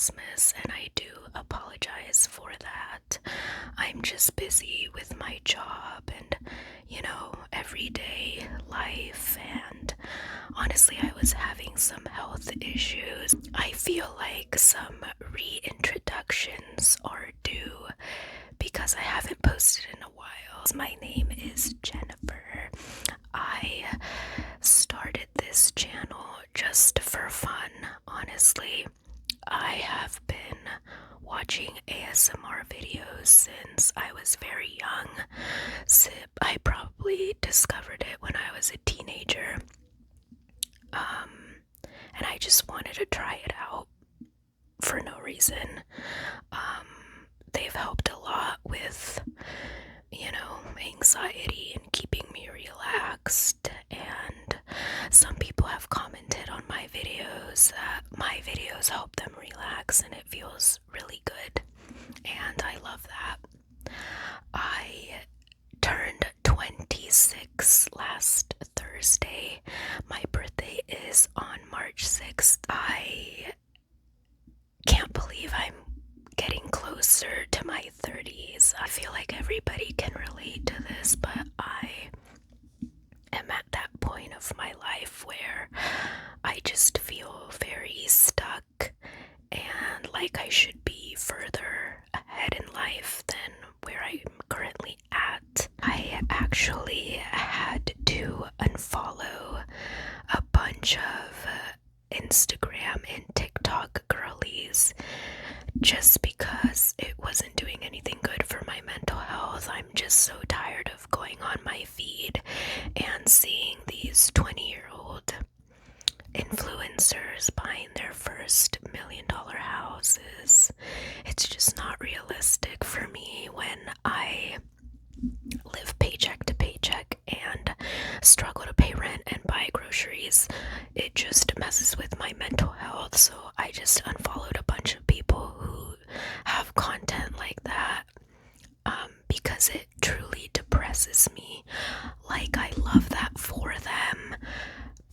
Christmas, and I do apologize for that. I'm just busy with my job and, everyday life, and honestly, I was having some health issues. I feel like some reintroductions are due because I haven't posted in a while. My name is Jennifer. I started this channel just for fun, honestly. I have been watching ASMR videos since I was very young. I probably discovered it when I was a teenager. And I just wanted to try it out for no reason. They've helped a lot with, anxiety and keeping me relaxed. And some people have commented on my videos that my videos help them relax, and it feels really good. And I love that. I turned 26 last Thursday. My birthday is on March 6th. I can't believe I'm getting closer to my 30s. I feel like everybody can relate to this, but I am at that point of my life where I just feel very stuck and like I should be further ahead in life than where I'm currently at. I actually had to unfollow a bunch of Instagram and TikTok girlies just because it wasn't doing anything good for my mental health. I'm just so tired of going on my feed and seeing these 20-year-old influencers buying their first $1 million houses. It's just not realistic for me when I live paycheck to paycheck and struggle to pay rent and buy groceries. It just messes with my mental health, so I just unfollowed a bunch of people who have content like that because it truly depresses me. Like, I love that for them,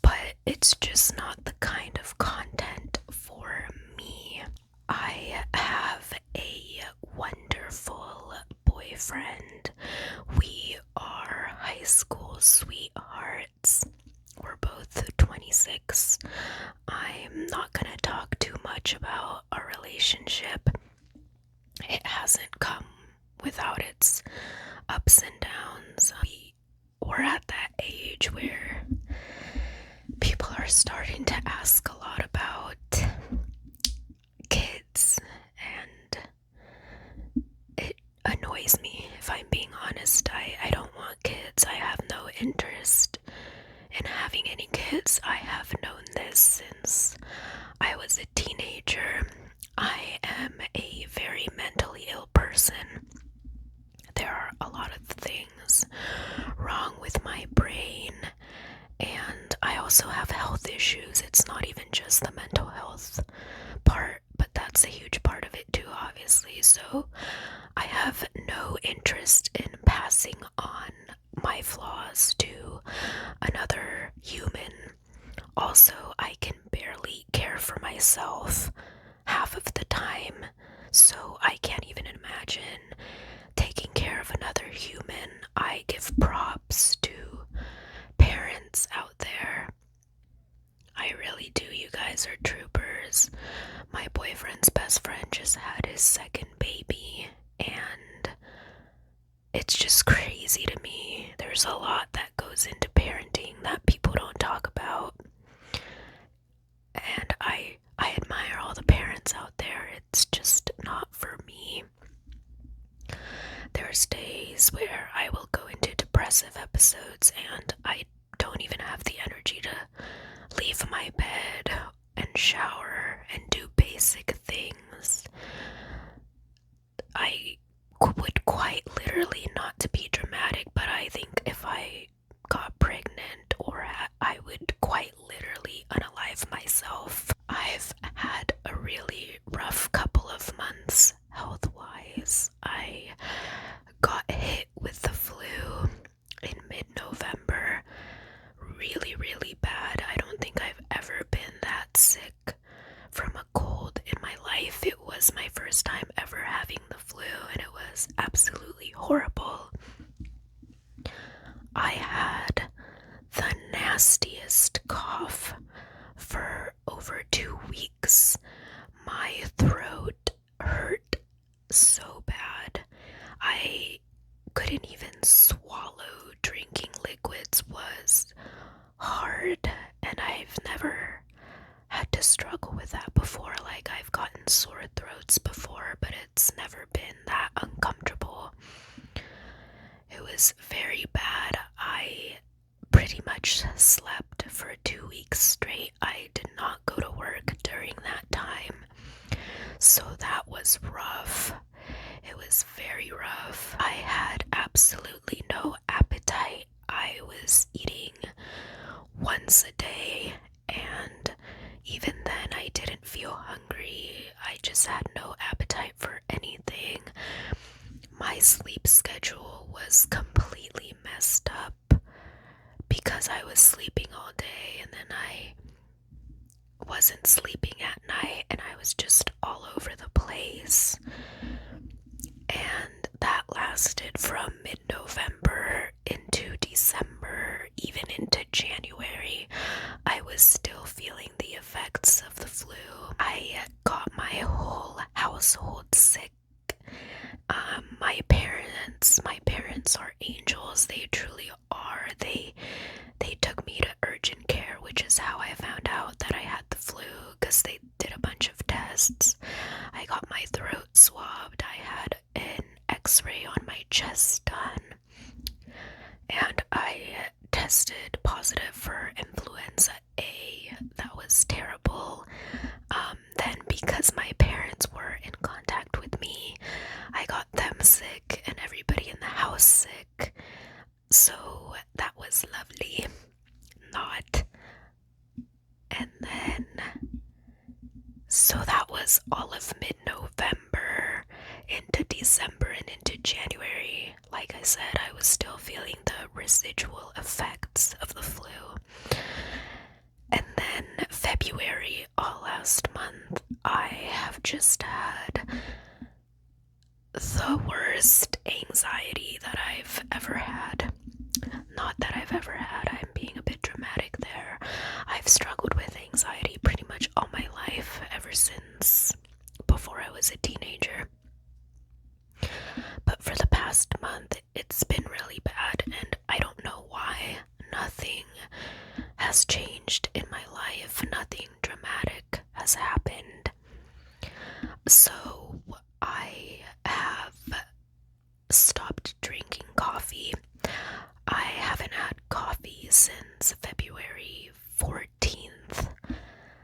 but it's just not the kind of content for me. I have a wonderful boyfriend. We are high school sweethearts. We're both 26. I'm not gonna talk too much about our relationship. It hasn't come without its ups and downs. We're at that age where people are starting to ask a lot about kids, and it annoys me, if I'm being honest. I don't want kids. I have no interest in having any kids. I have known this since I was a teenager. I am a very mentally ill person. There are a lot of things wrong with my brain, and I also have health issues. It's not even just the mental health part, but that's a huge part of it too, obviously. So I have no interest in passing on my flaws to another human. Also, I can barely care for myself half of the time, so I can't even imagine taking care of another human. I give props to parents out there. I really do. You guys are troopers. My boyfriend's best friend just had his second baby, and it's just crazy to me. There's a lot that goes into parenting that people don't talk about. And I admire all the parents out there. It's just not for me. There's days where I will go into depressive episodes and I don't even have the energy to leave my bed and shower and do basic things. I would quite literally, not to be dramatic, but I think if I got pregnant I would quite literally unalive myself. I've had a really rough couple of months health-wise. I got hit with the flu in mid-November. Really, really bad. I don't think I've ever been that sick from a cold in my life. It nastiest cough for over 2 weeks. My throat hurt so bad. I couldn't even swallow. Drinking liquids was hard, and I've never had to struggle with that before. Like, I've gotten sore throats before, but it's never been that uncomfortable. It was very bad. I pretty much slept for 2 weeks straight. I did not go to work during that time, so that was rough. It was very rough. I had absolutely no appetite. I was eating once a day, and even then I didn't feel hungry. I just had no appetite for anything. My sleep schedule was completely messed up because I was sleeping all day and then I wasn't sleeping at night, and I was just all over the place. And that lasted from mid-November into December, even into January. I was still feeling the effects of the flu. I got my whole household sick. My parents are angels. They truly are. They took me to urgent care, which is how I found out that I had the flu, because they did a bunch of tests. I got my throat swabbed. I had an x-ray on my chest done, and I tested positive for influenza A. That was terrible. Then, because my parents were in contact with me, I got them sick and everybody in the house sick. So that was lovely. Not. And then, so that was all of mid-November into December and into January. Like I said, I was still feeling the residual effects of the flu. And then February, all last month, I have just had the worst anxiety that I've ever had. Not that I've ever had, I'm being a bit dramatic there. I've struggled with anxiety pretty much all my life, ever since before I was a teenager. But for the past month, it's been really bad, and I don't know why. Nothing has changed in my life. Nothing dramatic has happened. So I have stopped drinking coffee. I haven't had coffee since February 14th.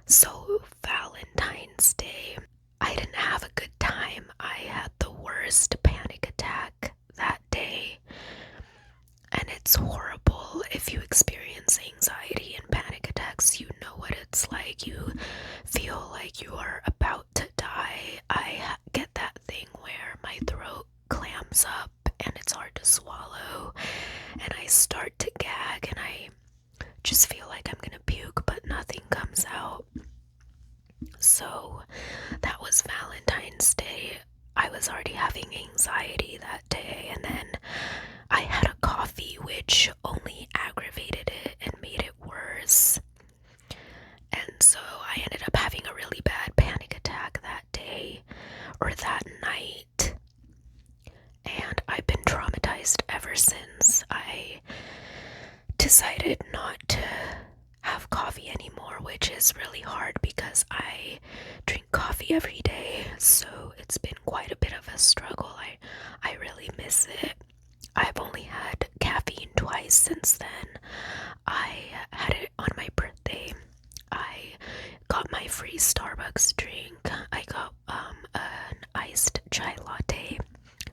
So Valentine's Day, I didn't have a good time. I had the worst panic attack that day. And it's horrible. If you experience anxiety and panic attacks, you know what it's like. You feel like you are about to die. I get that thing where my throat clams up and it's hard to swallow, and I start to gag, and I just feel like I'm gonna puke, but nothing comes out. So that was Valentine's Day. I was already having anxiety that day, and then I had a coffee which only aggravated it and made it worse. And so I ended up having a really bad panic attack that day, or that night. And I've been traumatized ever since. I decided not to have coffee anymore, which is really hard because I drink coffee every day. So it's been quite a bit of a struggle. I really miss it. I've only had caffeine twice since then. I had it on my birthday. I got my free Starbucks drink. I got an iced chai latte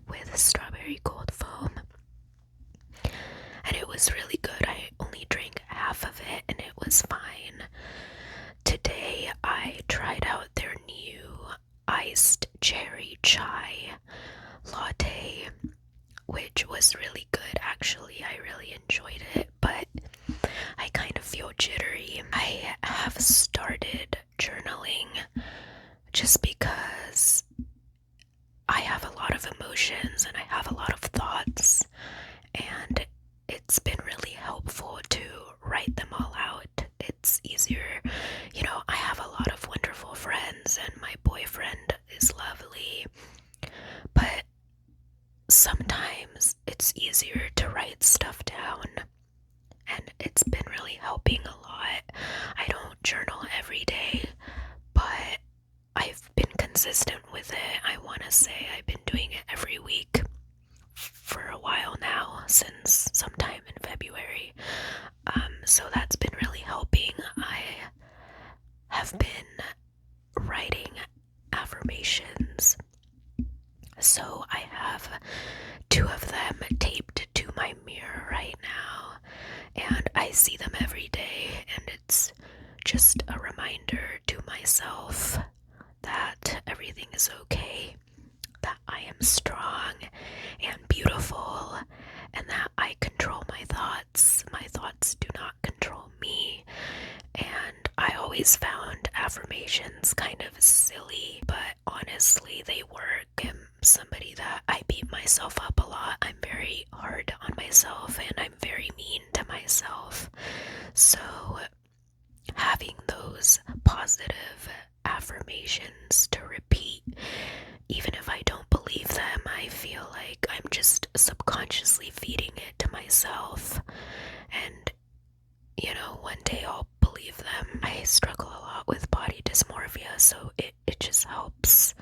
with strawberry cold foam, and it was really good. I only drank half of it and it was fine. Today I tried out their new iced cherry chai latte, which was really good. Actually, I really enjoyed it, but I kind of feel jittery. I have started journaling just because I have a lot of emotions and I have a lot of thoughts, and it's been really helpful to write them all out. It's easier. I have a lot of wonderful friends, and my boyfriend is lovely, but sometimes it's easier to write stuff down, and it's been really helping a lot. I don't journal every day, but I've been consistent with it. I want to say I've been doing it every week for a while now, since sometime in February. So that's been really helping. I have been writing affirmations. So I have 2 of them taped to my mirror right now, and I see them every day, and it's just a reminder to myself that everything is okay, that I am strong and beautiful, and that I control my thoughts. My thoughts do not control me. And I always found affirmations kind of silly, but honestly, they work. I'm somebody that I beat myself up a lot. I'm very hard on myself, and I'm very mean to myself. So having those positive affirmations to repeat, even if I don't believe them, I feel like I'm just subconsciously feeding it to myself. And, one day I'll believe them. I struggle a lot with body dysmorphia, so it just helps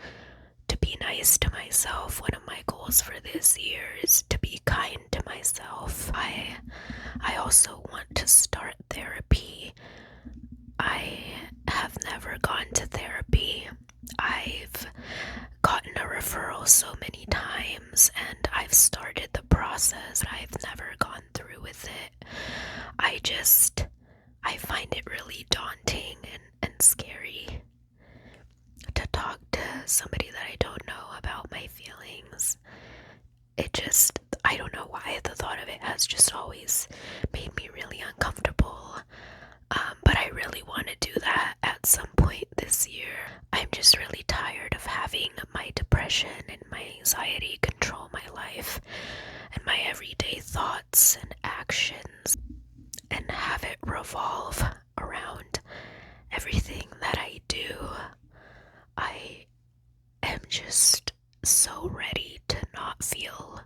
to be nice to myself. One of my goals for this year is to be kind to myself. I also want to start therapy. I have never gone to therapy. I've gotten a referral so many times, and I've started the process. I've never gone through with it. I find it really daunting and scary to talk to somebody that I don't know about my feelings. I don't know why the thought of it has just always made me really uncomfortable. But I really want to do that at some point this year. I'm just really tired of having my depression and my anxiety control my life and my everyday thoughts and actions, and have it revolve around everything that I do. I am just so ready to not feel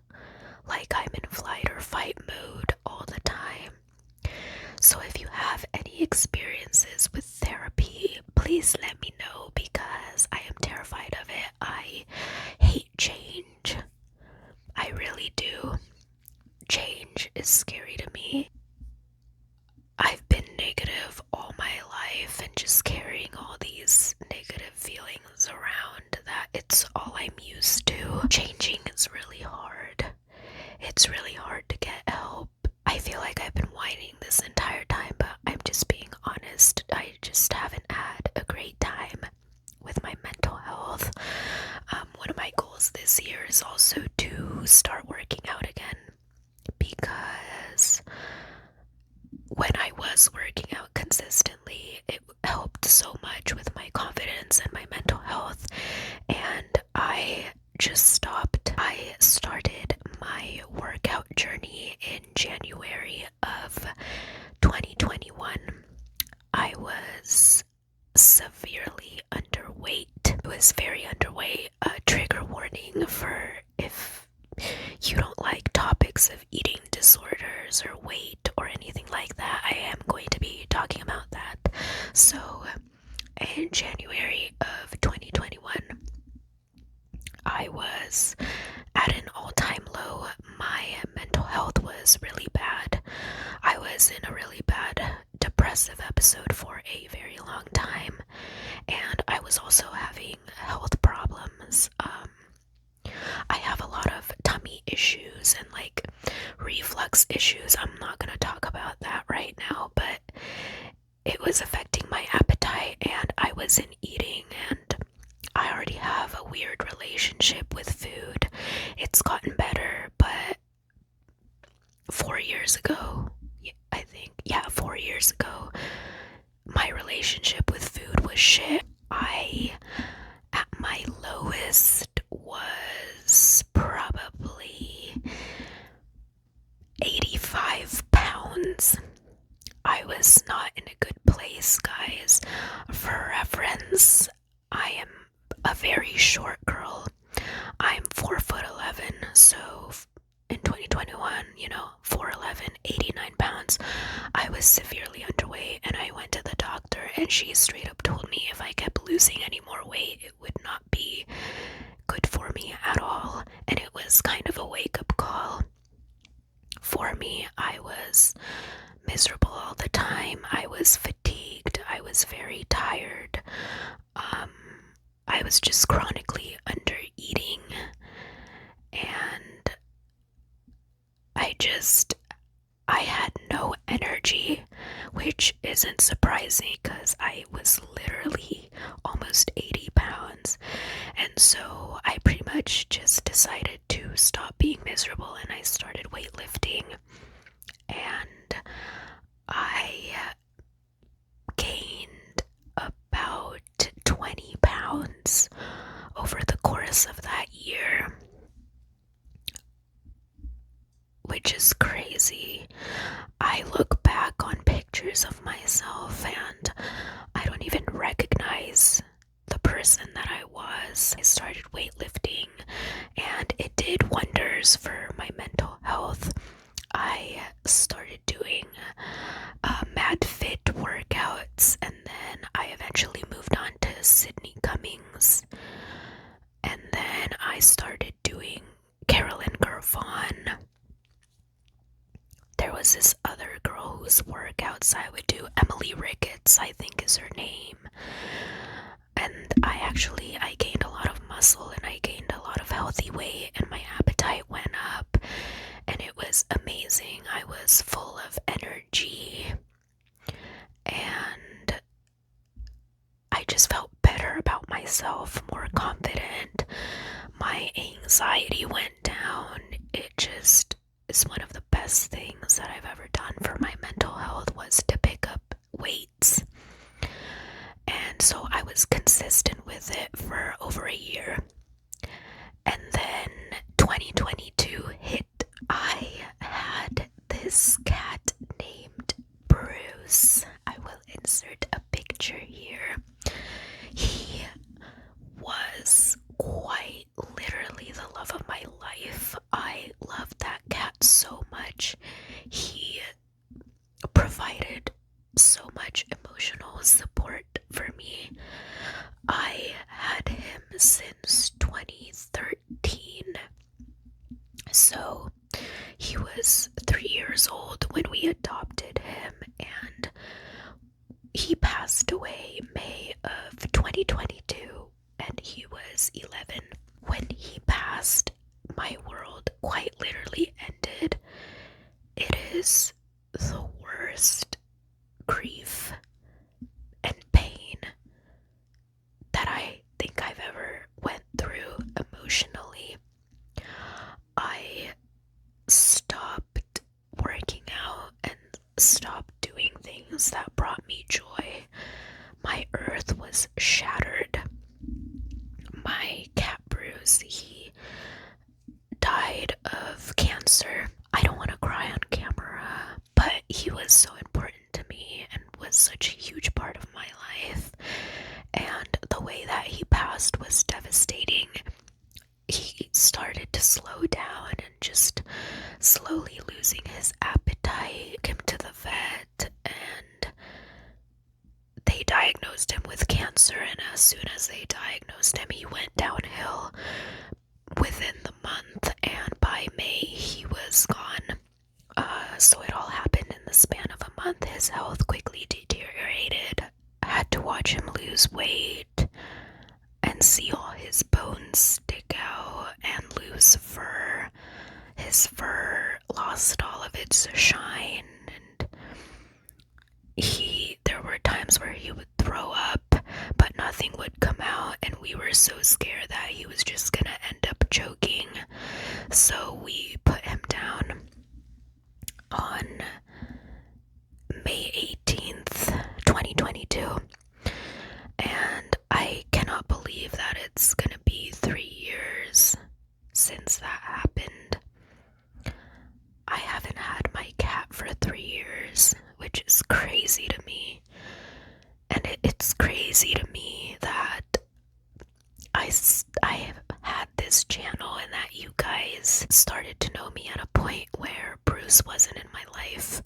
like I'm in flight or fight mode all the time. So if you have any experiences with therapy, please let me know, because I am terrified of it. I hate change. I really do. Change is scary to me. I've been negative all my life, and just carrying all these negative feelings around, that it's all I'm used to. Changing is really hard. It's really hard to get help. I feel like I've been whining this entire time, but I'm just being honest. I just haven't had a great time with my mental health. One of my goals this year is also to start working out again, because when I was working out consistently, it helped so much with my confidence and my mental health, and I just stopped. I started my workout journey in January of 2021. I was severely underweight. It was very underweight. Trigger warning for if you don't like topics of eating disorders or weight or anything like that. I am going to be talking about that. So in January of 2021, I was at an all-time low. My mental health was really bad. I was in a really bad depressive episode for a very long time, and I was also having health problems. I have a lot of tummy issues and like reflux issues. I'm not going to talk about that right now, but it was affecting my appetite, and I wasn't eating, and I already have a weird relationship with food. It's gotten better, but 4 years ago, I think, 4 years ago, my relationship with food was shit. At my lowest, was probably 85 pounds. I not in a good place, guys. For reference, I am a very short girl. I'm 4'11", so in 2021, 4'11", 89 pounds. I was severely underweight, and I went to the doctor, and she straight up told me if I kept losing any more weight, it would not be good for me at all. And it was kind of a wake-up call for me. I was miserable all the time. I was fatigued. I was very tired. I was just chronically under eating, and I had no energy, which isn't surprising because I was literally almost 80 pounds. And so I pretty much just decided to stop being miserable, and I started weightlifting. And I gained about 20 pounds over the course of that year, which is crazy. I look back on pictures of myself and I don't even recognize the person that I was. I started weightlifting and it did wonders for my mental health. I started doing Mad Fit workouts, and then I eventually moved on to Sydney Cummings, and then I started doing Carolyn Gervon. There was this other girl whose workouts I would do, Emily Ricketts, I think is her name. And I gained a lot of muscle, and I gained a lot of healthy weight, and my appetite went up, and it was amazing. I was full of energy, and I just felt better about myself, more confident. My anxiety went down. It just is one of the best things that I've ever done for my mental health, was to pick up weights. And so I was consistent with it for over a year. And then 2022 hit. I had this cat named Bruce. I will insert a picture here. He was quite literally the love of my life. I loved that cat so much. He provided so much emotional support for me. I had him since 2013. So he was 3 years old when we adopted him, and he passed away May of 2022, and he was 11. When he passed, my world quite literally ended. It is the worst grief and pain that I think I've ever went through emotionally. I stopped working out and stopped doing things that brought me joy. My earth was shattered. My cat Bruce, he died of cancer. I don't want to cry on camera, but he was so important to me and was such a huge part of my life. And the way that he passed was devastating. He started to slow down and just slowly losing his appetite. Took him to the vet, and they diagnosed him with cancer, and as soon as they diagnosed him, he went downhill within the month, and by May he was gone. So it all happened in the span of a month. His health quickly deteriorated. I had to watch him lose weight and see all his bones stick out and lose fur. His fur lost all of its shine, and there were times where he would throw up, but nothing would come out, and we were so scared that he was just gonna end up choking. So we put him down on May 18th, 2022, and I cannot believe that it's gonna be 3 years since that happened. I haven't had my cat for 3 years, which is crazy to It's crazy to me that I had this channel and that you guys started to know me at a point where Bruce wasn't in my life.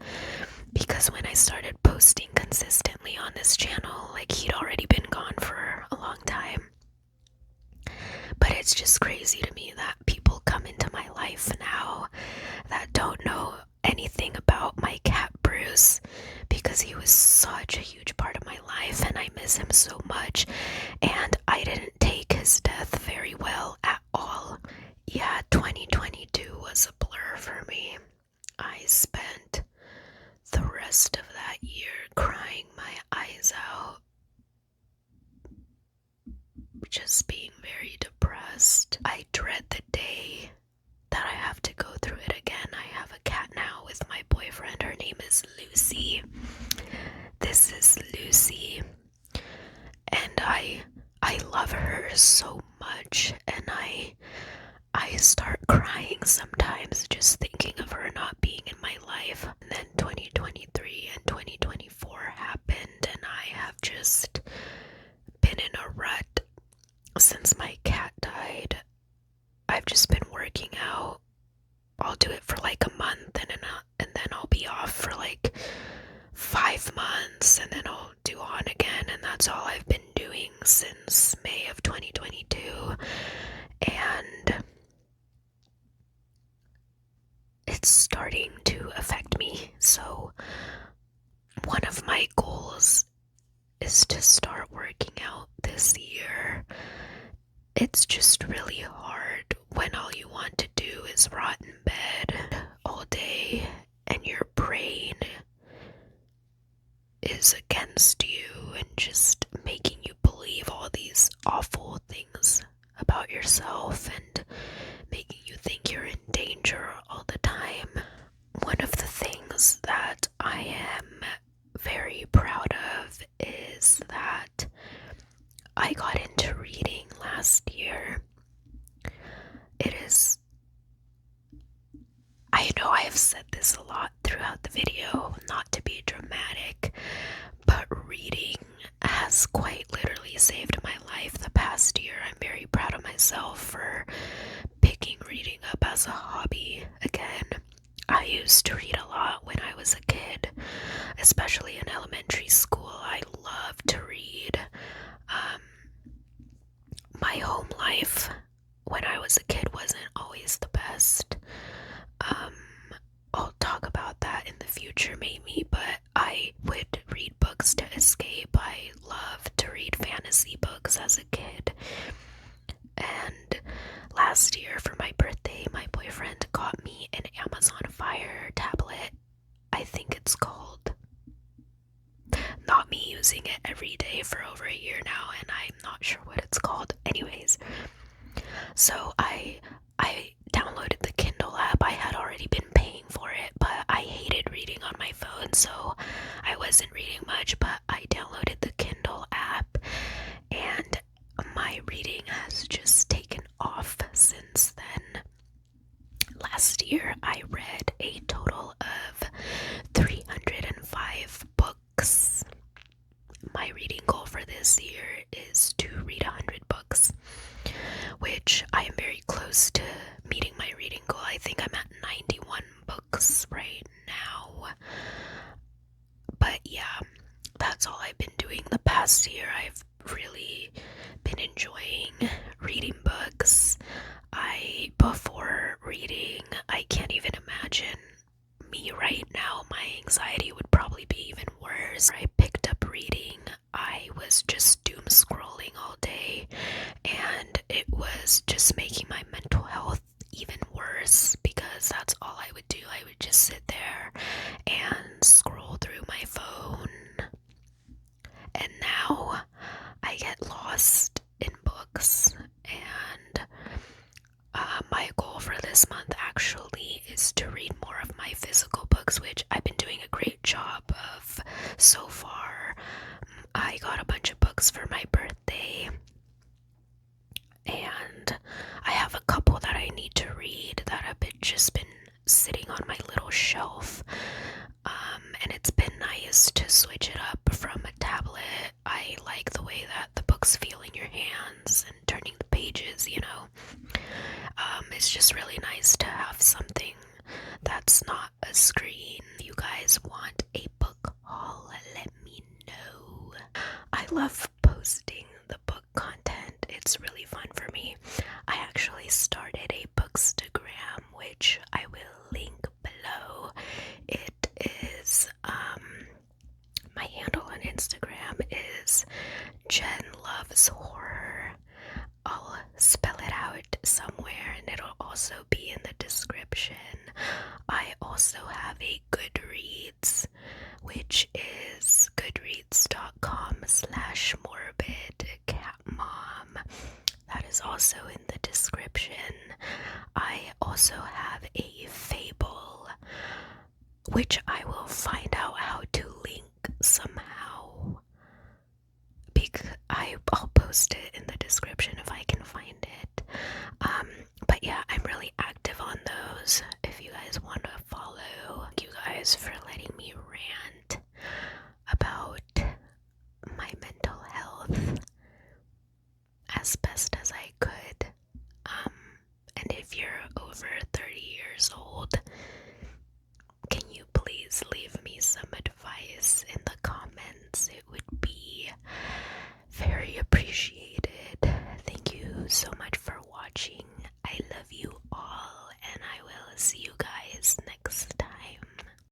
Because when I started posting consistently on this channel, like, he'd already been gone for a long time. But it's just crazy to me that people come into my life now that don't know anything about my cat Bruce, because he was such a huge part of my life and I miss him so much, and I didn't take his death very well at all. Yeah, 2022 was a blur for me. I spent the rest of that year crying my eyes out, just being very depressed. I dread the day that I have to go through it again. I have a cat now with my boyfriend. Her name is Lucy. This is Lucy. And I love her so much, and I start crying sometimes just thinking of her not being in my life. And then 2023 and 2024 happened, and I have just been in a rut since my cat died. I've just been working out. I'll do it for like a month, and then I'll be off for like 5 months, and then I'll do on again, and that's all I've been doing since May of 2022. And it's starting to affect me. So one of my goals is to start working out this year. It's just really hard when all you want to do is rot in bed all day and your brain is against you and just making you believe all these awful things about yourself and making you think you're in danger all the time. One of the things that I am very proud of is that I got into reading last year. I know I have said this a lot throughout the video, not to be dramatic, but reading has quite literally saved my life the past year. I'm very proud of myself for picking reading up as a hobby again. I used to read a lot when I was a kid, especially in elementary school. I loved to read. My home life when I was a kid wasn't always the best. I'll talk about that in the future maybe, but I would read books to escape. I loved to read fantasy books as a kid. And last year for my birthday, my boyfriend got me an Amazon Fire tablet. I think it's called. Not me using it every day for over a year now, and I'm not sure what it's called. Anyways, so I downloaded the Kindle app. I had already been paying for it, but I hated reading on my phone, so I wasn't reading much, but I downloaded the Kindle app, and my reading has just taken off since then. Last year, I read a total of 305 books. My reading goal for this year is to read 100 books, which I am very close to meeting my reading goal. I think I'm at 91 books right now. But yeah, that's all I've been doing the past year. I've really been enjoying reading books. Before reading, I can't even imagine me right now. My anxiety would probably be even worse. I picked up reading. I was just doom scrolling all day, and it was just making my mental health even worse, because that's all I would do. I would just sit there and scroll through my phone. And now I get lost in books, and my goal for this month actually is to read more of my physical books, which I've been doing a great job of so far. I got a bunch of books for my birthday, and I have a couple that I need to read that have just been sitting on my little shelf. And it's been nice to switch it up from a tablet. I love posting the book content. It's really fun for me. I actually started a bookstagram, which I will link below. It is my handle on Instagram is Jen Loves Horror. I'll spell it out somewhere and it'll also be in the description. I also have a Goodreads, which is goodreads.com/morbidcatmom. That is also in the description. I also have a Fable, which I will find out how to link somehow. I'll post it in the description if I can find it. But yeah, I'm really active on those. If you guys want to follow, thank you guys for letting me rant about my mental health as best as I could. And if you're over 30 years old, can you please leave me some advice in the comments? It would be very appreciated. Thank you so much for watching. I love you all, and I will see you